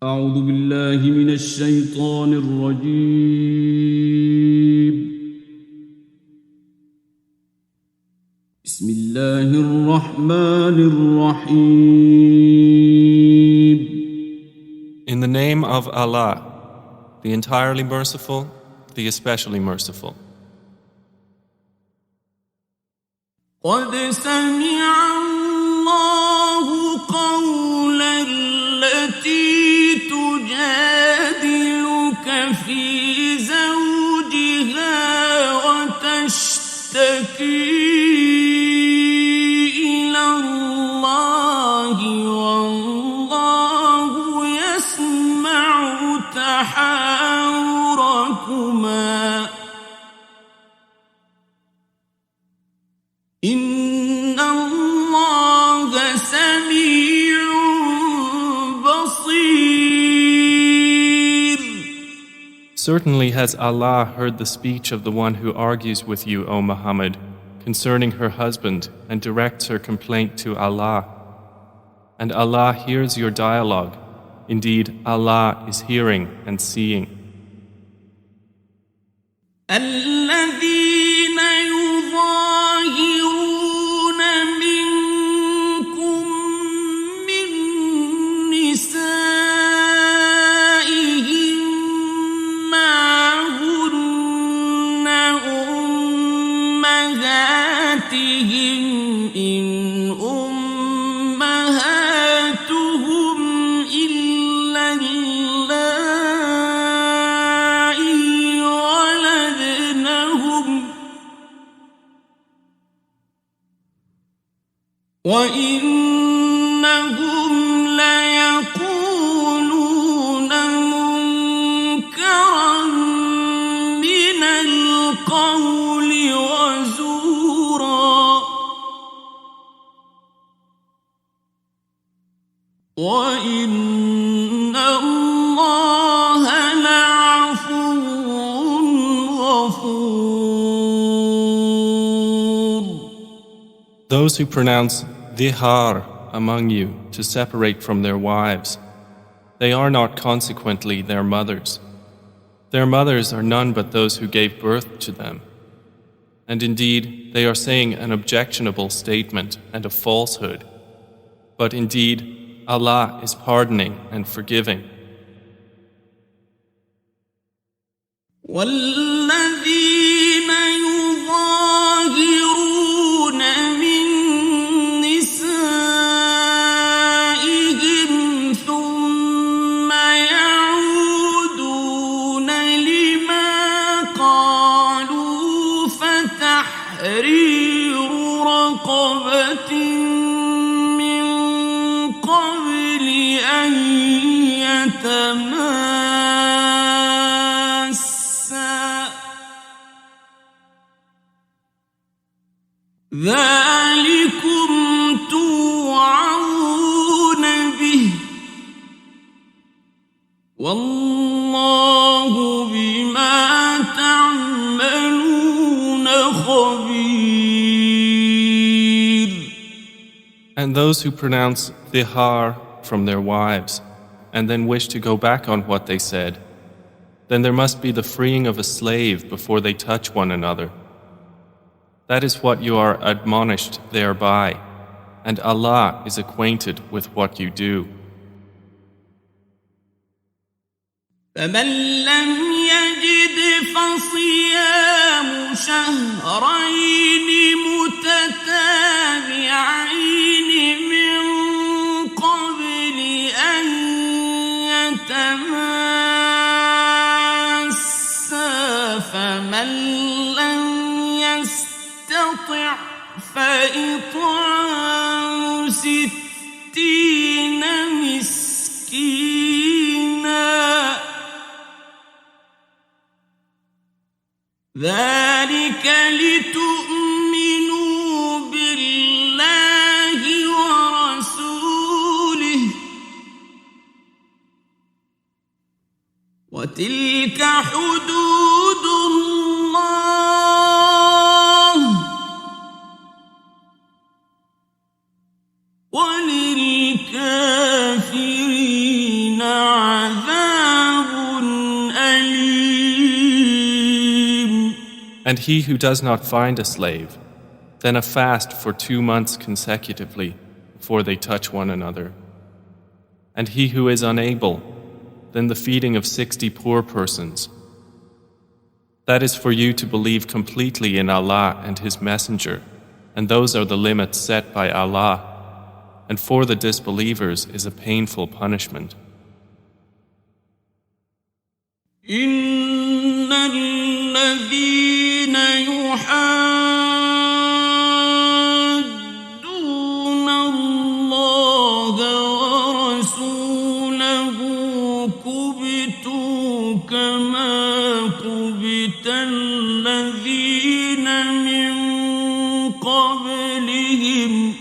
أعوذ بالله من الشيطان الرجيم. بسم الله الرحمن الرحيم. In the name of Allah, the entirely merciful, the especially merciful. قد سمع الله قول التي تجادلك في زوجها وتشتكي إلى الله والله يسمع تحاوركما إن الله سميع بصير. Certainly has Allah heard the speech of the one who argues with you, O Muhammad, concerning her husband and directs her complaint to Allah. And Allah hears your dialogue. Indeed, Allah is hearing and seeing. الذين يظاهرون منكم من نسائهم ما هن أمهاتهم إن أمهاتهم إلا اللائي ولدنهم وإنهم ليقولون منكرا من القول وزورا وإن الله لعفو غفور. Those who pronounce dhihar among you to separate from their wives, they are not consequently their mothers. Their mothers are none but those who gave birth to them. And indeed, they are saying an objectionable statement and a falsehood. But indeed, Allah is pardoning and forgiving. والذين يظاهرون من نسائهم ثم يعودون لما قالوا فتحرير رقبة من قبل أن يتماسا ذلكم توعظون به والله بما تعملون خبير. And those who pronounce dhihar from their wives and then wish to go back on what they said, then there must be the freeing of a slave before they touch one another. That is what you are admonished thereby, and Allah is acquainted with what you do. فمن لم يجد فصيام شهرين متتابعين من قبل أن يتماسا فمن لم يستطع فإطعام 60 مسكينا ذلك لتؤمنوا بالله ورسوله وتلك حدود الله وللكافرين عذاب أليم. And he who does not find a slave, then a fast for 2 months consecutively before they touch one another. And he who is unable, then the feeding of 60 poor persons. That is for you to believe completely in Allah and His Messenger, and those are the limits set by Allah, and for the disbelievers is a painful punishment. إن الذين يحادون الله ورسوله كبتوا كما كبت الذين من قبلهم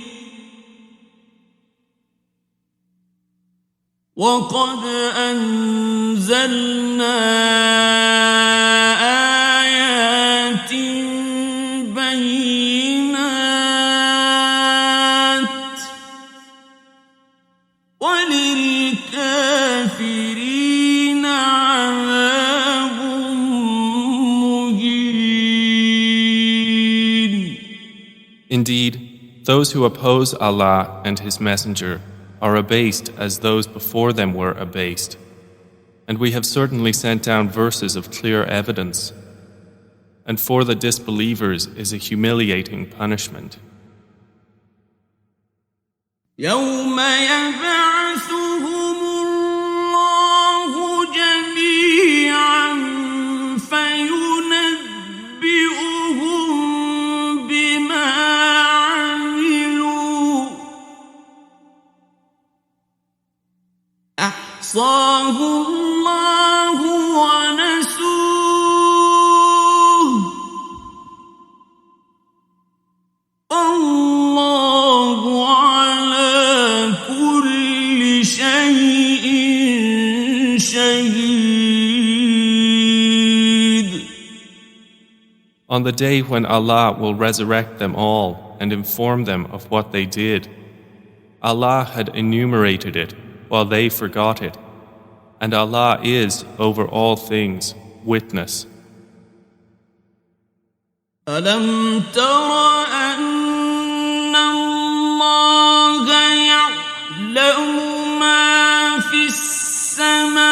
وقد أنزلنا آيات بينات وللكافرين عذاب مهين. Indeed, those who oppose Allah and His Messenger are abased as those before them were abased. And we have certainly sent down verses of clear evidence. And for the disbelievers is a humiliating punishment. يوم يبعثهم الله جميعا فينبئهم بما عملوا أحصاه الله ونسوه والله على كل شيء شهيد. On the day when Allah will resurrect them all and inform them of what they did, Allah had enumerated it while they forgot it, and Allah is over all things witness. ألم تر أن الله يعلم ما في السماوات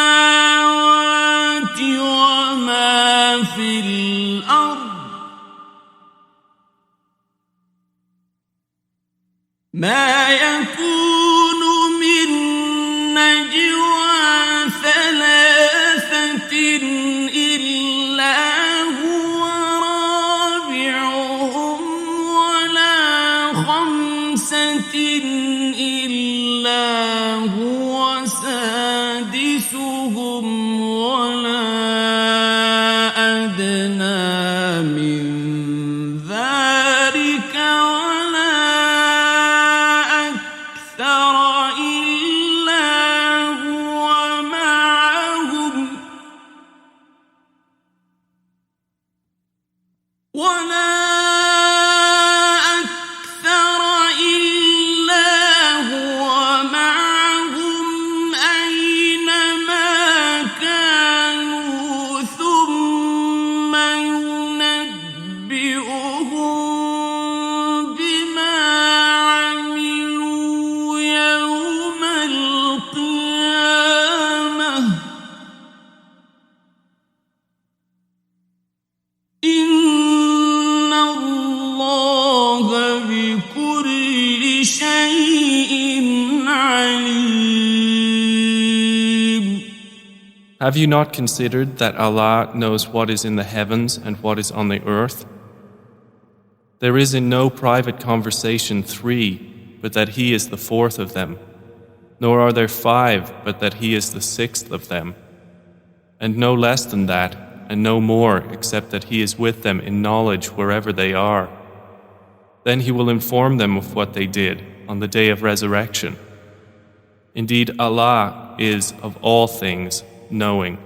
وما في الأرض ما يكون من نجوى ثلاثة إلا هو رابعهم ولا خمسة إلا هو سادسهم ولا أدنى من ذلك ولا أكثر إلا هو معهم ولا أكثر إلا هو معهم أينما كانوا ثم ينبئهم بما عملوا يوم القيامة إن الله بكل شيء عليم. Have you not considered that Allah knows what is in the heavens and what is on the earth? There is in no private conversation 3, but that He is the 4th of them, nor are there 5, but that He is the 6th of them, and no less than that, and no more except that He is with them in knowledge wherever they are. Then He will inform them of what they did on the day of resurrection. Indeed, Allah is of all things knowing.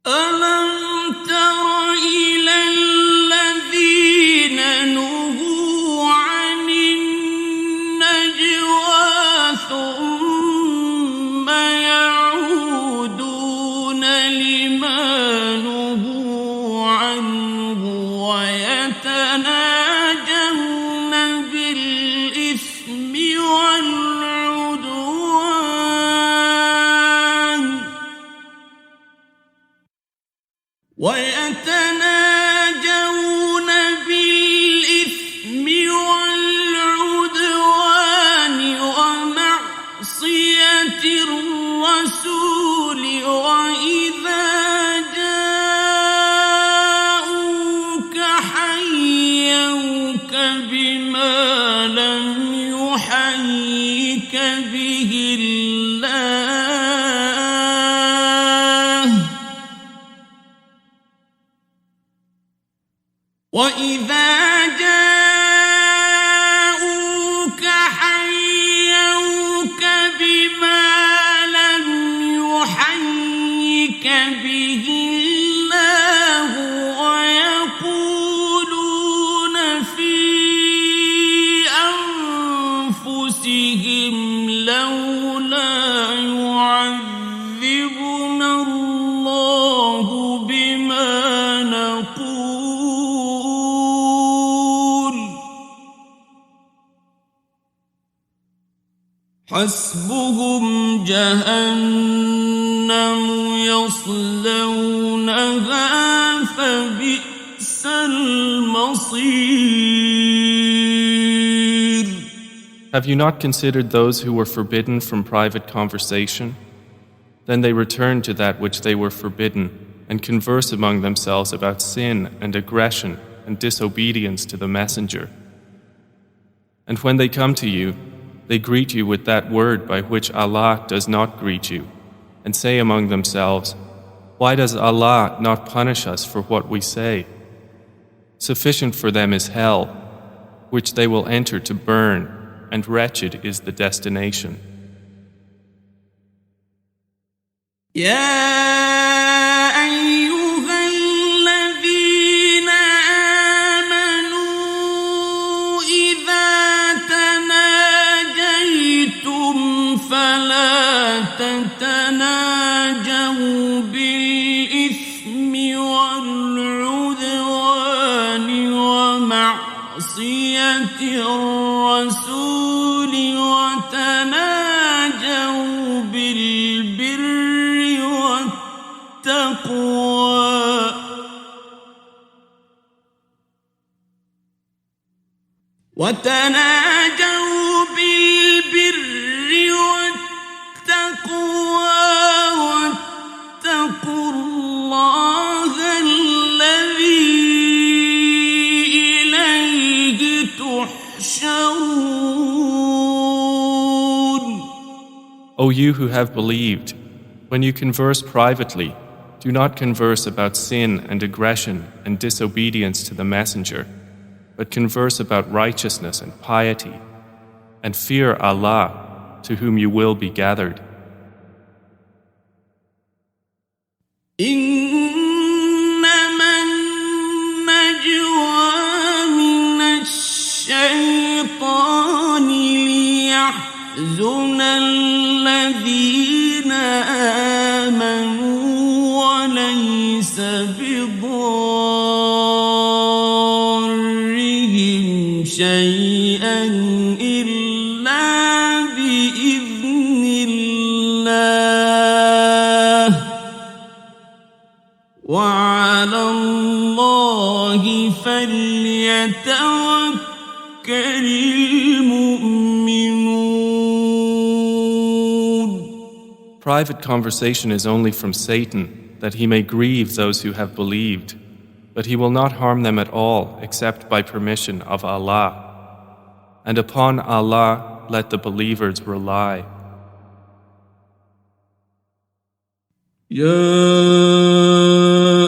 ألم تر إلى الذين نهوا عن النجوى ثم ويتناجون بالإثم والعدوان ومعصية الرسول وإذا جاءوك حيوك بما لم يحيك به الله وإذا جاءوك حيوك بما لم يحيك به الله ويقولون في أنفسهم لولا يعذبنا الله بما نقول حسبهم جهنم يصلونها فبئس المصير. Have you not considered those who were forbidden from private conversation? Then they return to that which they were forbidden and converse among themselves about sin and aggression and disobedience to the Messenger. And when they come to you, they greet you with that word by which Allah does not greet you, and say among themselves, "Why does Allah not punish us for what we say?" Sufficient for them is hell, which they will enter to burn, and wretched is the destination. فلا تتناجوا بالإثم والعدوان ومعصية الرسول وتناجوا بالبر والتقوى واتقوا الله الذي إليه تحشرون. O you who have believed, when you converse privately, do not converse about sin and aggression and disobedience to the Messenger, but converse about righteousness and piety, and fear Allah, to whom you will be gathered. إنما النجوى من الشيطان ليحزن الذين آمنوا وليس بضارهم شيئا إلا بإذن الله وعلى الله فليتوكل المؤمنون. Private conversation is only from Satan, that he may grieve those who have believed, but he will not harm them at all except by permission of Allah. And upon Allah let the believers rely. يا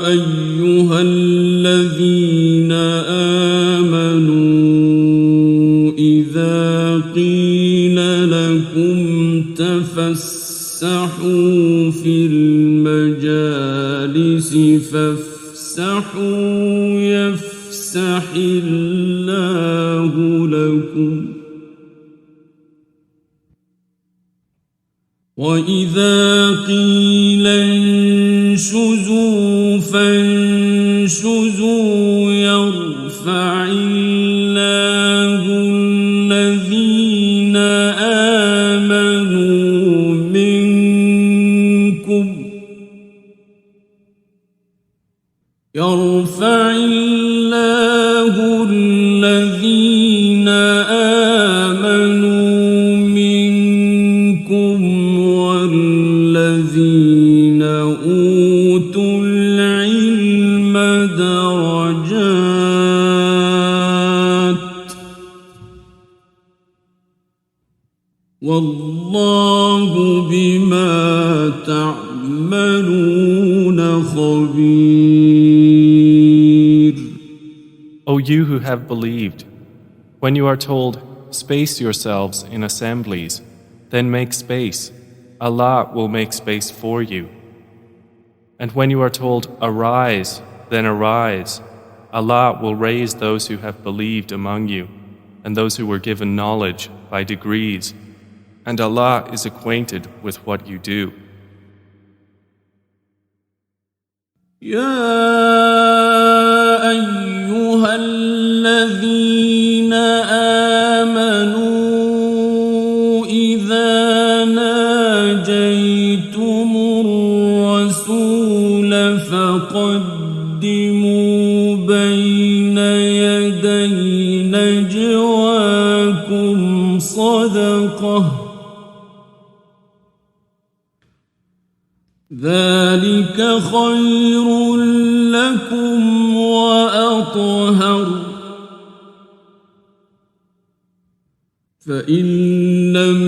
أيها الذين آمنوا إذا قيل لكم تفسحوا في المجالس فافسحوا يفسح الله لكم وإذا قيل انشزوا فانشزوا يرفع الله الذين آمنوا منكم والذين أوتوا العلم درجات والله بما تعملون خبير. O you who have believed, when you are told, space yourselves in assemblies, then make space. Allah will make space for you. And when you are told, arise, then arise. Allah will raise those who have believed among you and those who were given knowledge by degrees. And Allah is acquainted with what you do. يا أيها الذين آمنوا إذا ناجيتم الرسول فقدموا بين يدي نجواكم صدقة ذلك خير لكم وأطهر فإن لم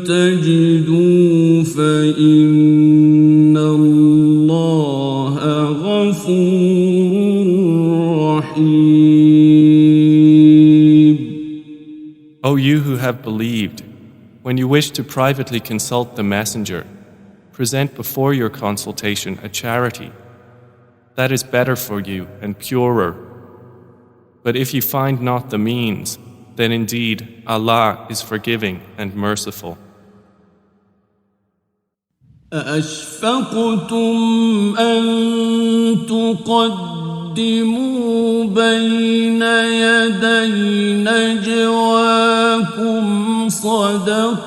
تجدوا فإن الله غفور رحيم. O you who have believed, when you wish to privately consult the messenger, present before your consultation a charity. That is better for you and purer. But if you find not the means, then indeed Allah is forgiving and merciful. أَأَشْفَقْتُمْ أَن تُقَدِّمُوا بَيْنَ يَدَيْ نَجْوَاكُمْ صَدَقَاتٍ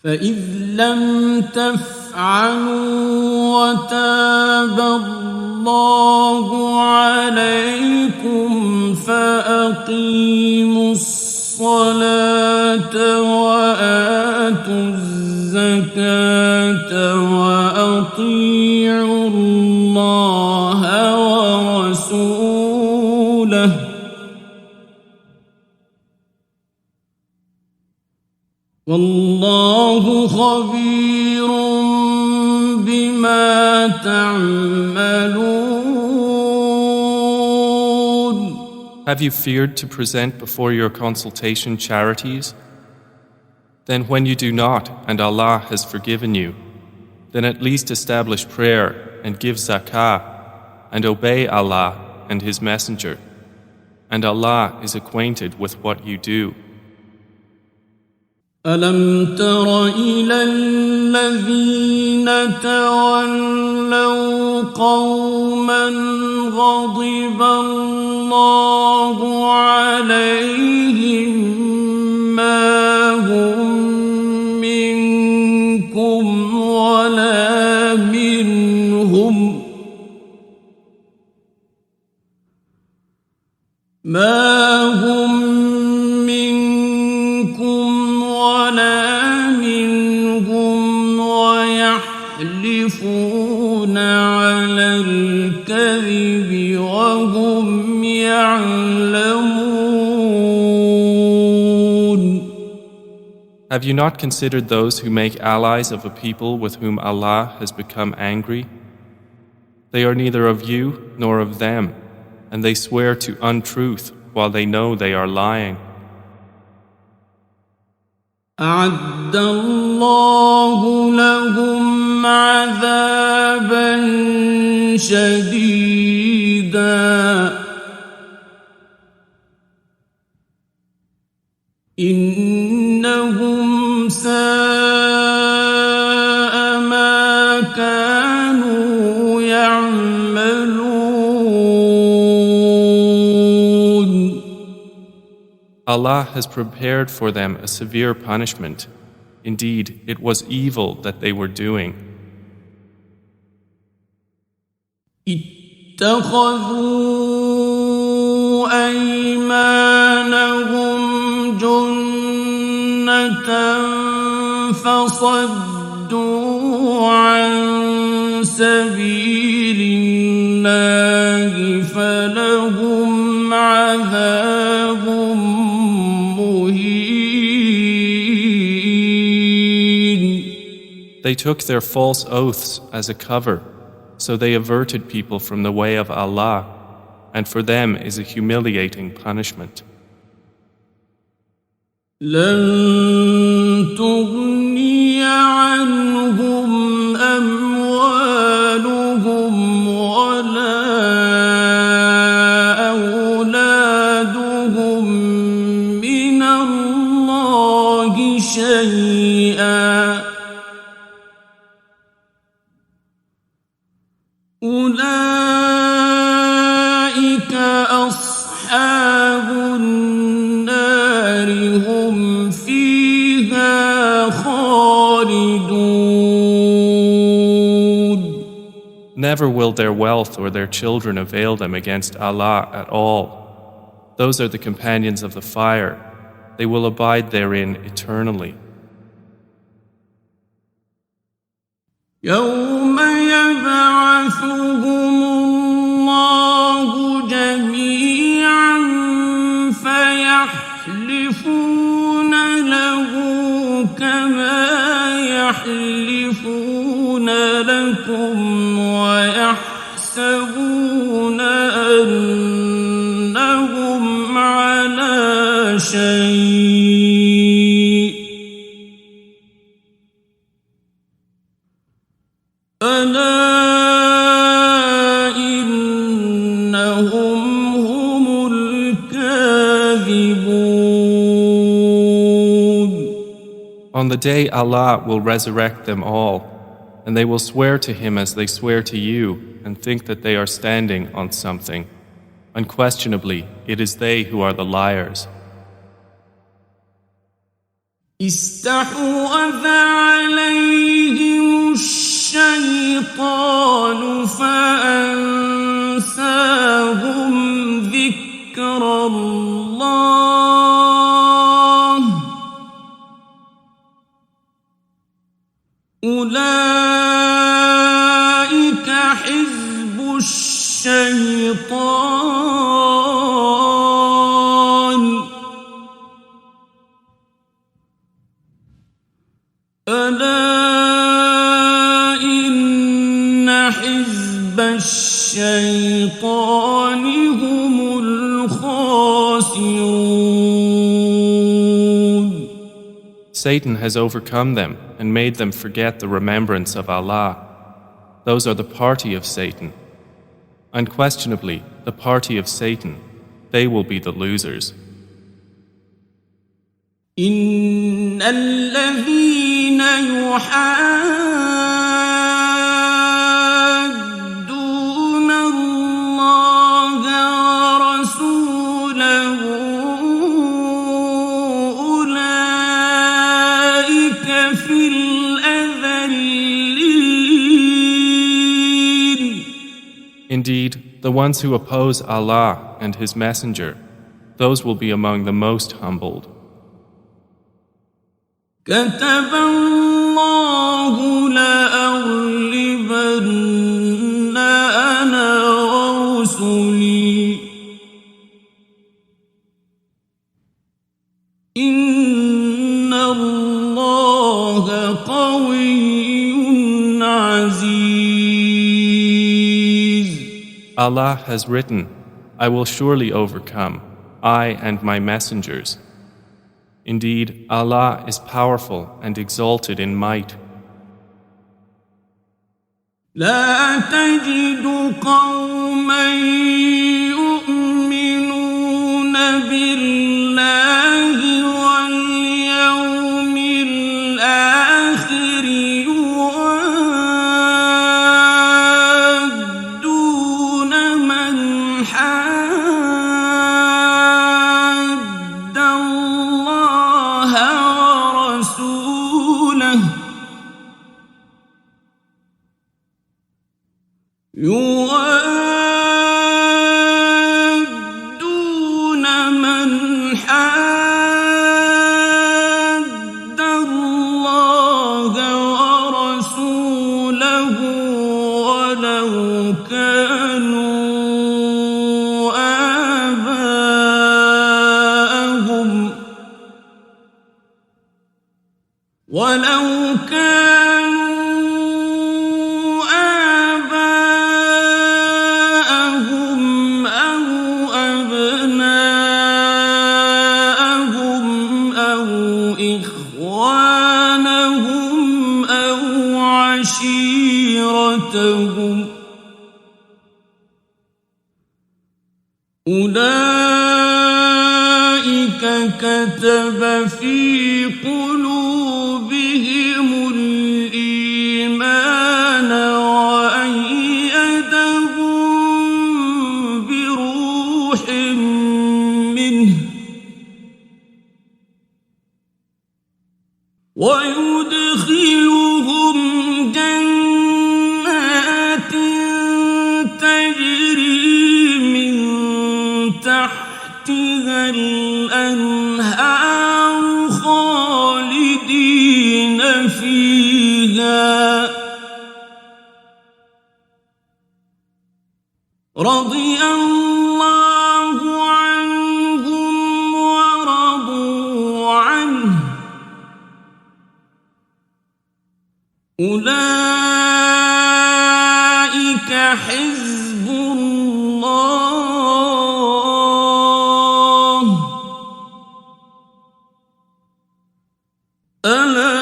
فإذ لم تفعلوا وتاب الله عليكم فأقيموا الصلاة وآتوا الزكاة وأطيعوا الله ورسوله والله خبير بما تعملون. Have you feared to present before your consultation charities? Then when you do not, and Allah has forgiven you, then at least establish prayer and give zakah and obey Allah and His Messenger. And Allah is acquainted with what you do. ألم تر إلى الذين تولوا قوما غضب الله عليهم ما هم منكم ولا منهم ويحلفون على الكذب وهم يعلمون. Have you not considered those who make allies of a people with whom Allah has become angry? They are neither of you nor of them, and they swear to untruth while they know they are lying. أعد الله لهم عذابا شديدا إنهم ساء ما كانوا يعملون. Allah has prepared for them a severe punishment. Indeed, it was evil that they were doing. اتخذوا أيمانهم جنة فصدوا عن سبيل الله فلهم عذاب مهين. They took their false oaths as a cover, so they averted people from the way of Allah, and for them is a humiliating punishment. لن تغني عنهم أموالهم ولا أولادهم من الله شيئا أولئك أصحاب النار هم فيها خالدون. Never will their wealth or their children avail them against Allah at all. Those are the companions of the fire. They will abide therein eternally. يوم يبعثهم الله جميعا فيحلفون له كما يحلفون لكم ويحسبون أنهم على شيء ألا إنهم هم الكاذبون. On the day Allah will resurrect them all, and they will swear to Him as they swear to you and think that they are standing on something. Unquestionably, it is they who are the liars. استحوذ عليهم الشيطان فأنساهم ذكر الله أولئك حزب الشيطان ألا إن حزب الشيطان هم الخاسرون. Satan has overcome them and made them forget the remembrance of Allah. Those are the party of Satan. Unquestionably, the party of Satan, they will be the losers. إن الذين يحادون الله ورسوله أولئك في الأذلين. Indeed, the ones who oppose Allah and His Messenger, those will be among the most humbled. كتب الله لأغلبن أنا ورسلي إن الله قوي عزيز. Allah has written, I will surely overcome, I and my messengers. Indeed, Allah is powerful and exalted in might. لا تجد قوما يؤمنون بالله واليوم الآخر يوادون من حاد الله ورسوله يوادون ولو كانوا آباءهم أو أبناءهم أو إخوانهم أو عشيرتهم أولئك كتب في قلوبهم الإيمان وأيدهم بروح منه ويدخلهم جنات تجري من تحتها الأنهار خالدين فيها رضي الله عنهم ورضوا عنه أولئك حزب الله ألا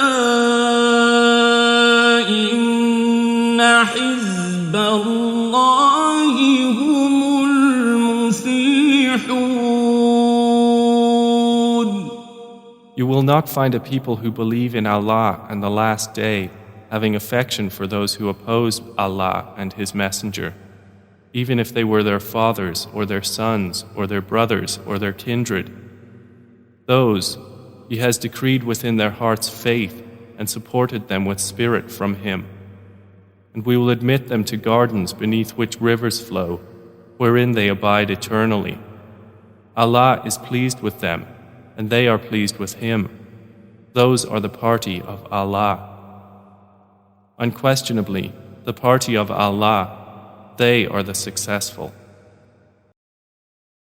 إن حزب الله هم المفلحون. You will not find a people who believe in Allah and the last day having affection for those who oppose Allah and His Messenger, even if they were their fathers or their sons or their brothers or their kindred. Those He has decreed within their hearts faith and supported them with spirit from Him. And we will admit them to gardens beneath which rivers flow, wherein they abide eternally. Allah is pleased with them, and they are pleased with Him. Those are the party of Allah. Unquestionably, the party of Allah, they are the successful.